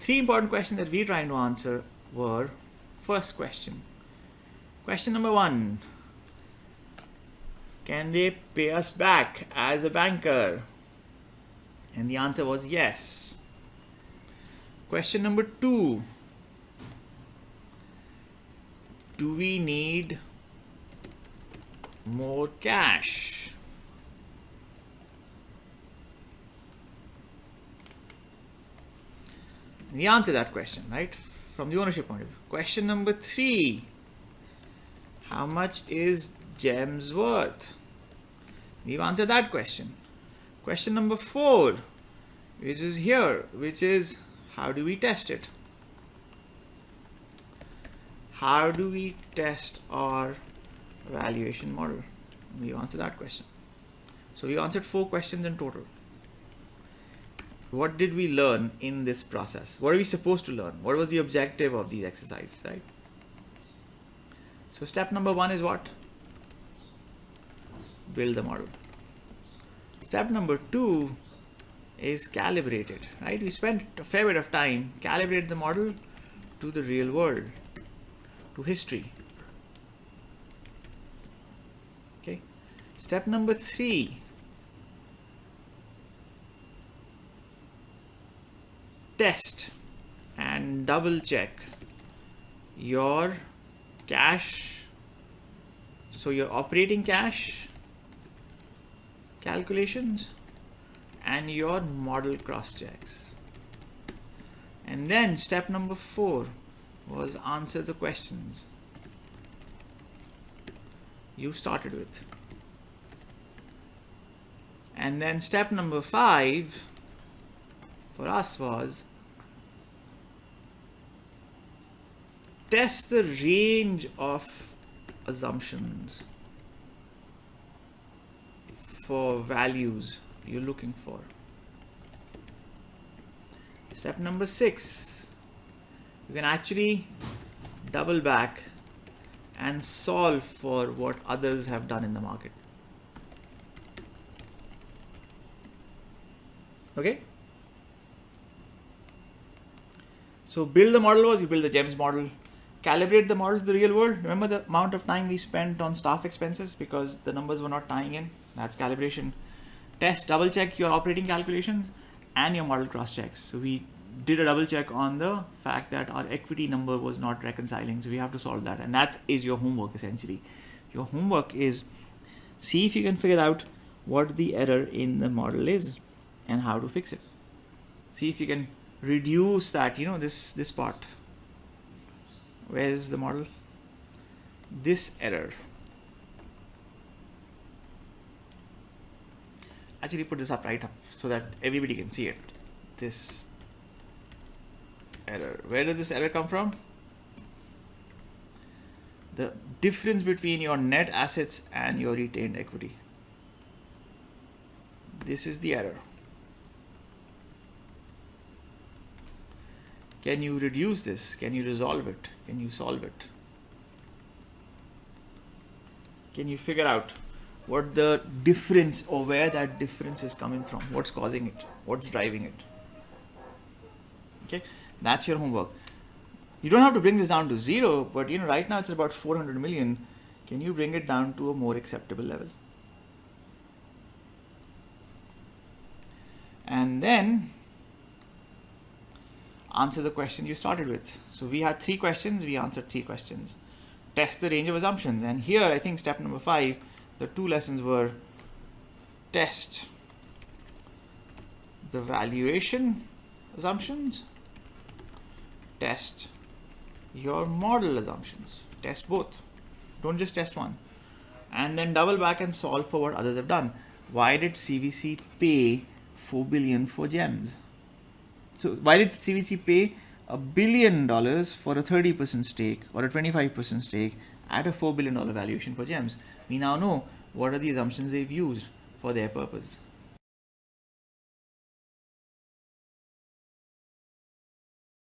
three important questions that we're trying to answer were, first question. Question number 1. Can they pay us back as a banker? And the answer was yes. Question number 2. Do we need more cash? We answer that question, right? From the ownership point of view. Question number 3. How much is GEMS worth? We've answered that question. Question number 4, which is here, which is how do we test it? How do we test our valuation model? We answered that question. So we answered 4 questions in total. What did we learn in this process? What are we supposed to learn? What was the objective of these exercises, right? So step number 1 is what? Build the model. Step number 2 is calibrate it, right? We spent a fair bit of time calibrate the model to the real world, to history. Okay. Step number 3, test and double check your cash, so your operating cash calculations and your model cross checks. And then step number 4 was answer the questions you started with. And then step number 5 for us was test the range of assumptions for values you're looking for. Step number 6, you can actually double back and solve for what others have done in the market. Okay? So build the model was you build the GEMS model, calibrate the model to the real world. Remember the amount of time we spent on staff expenses because the numbers were not tying in. That's calibration. Test, double check your operating calculations and your model cross checks. So we did a double check on the fact that our equity number was not reconciling. So we have to solve that. And that is your homework essentially. Your homework is see if you can figure out what the error in the model is and how to fix it. See if you can reduce that, this part. Where is the model? This error. Actually put this up right up so that everybody can see it. This error. Where did this error come from? The difference between your net assets and your retained equity. This is the error. Can you reduce this? Can you resolve it? Can you solve it? Can you figure out what the difference or where that difference is coming from? What's causing it? What's driving it? Okay, that's your homework. You don't have to bring this down to 0, but right now it's about 400 million. Can you bring it down to a more acceptable level? And then answer the question you started with. So we had 3 questions, we answered 3 questions. Test the range of assumptions. And here I think step number 5, the 2 lessons were test the valuation assumptions, test your model assumptions. Test both. Don't just test one. And then double back and solve for what others have done. Why did CVC pay $4 billion for GEMS? So why did CVC pay $1 billion for a 30% stake or a 25% stake at a $4 billion valuation for GEMS? We now know what are the assumptions they've used for their purpose.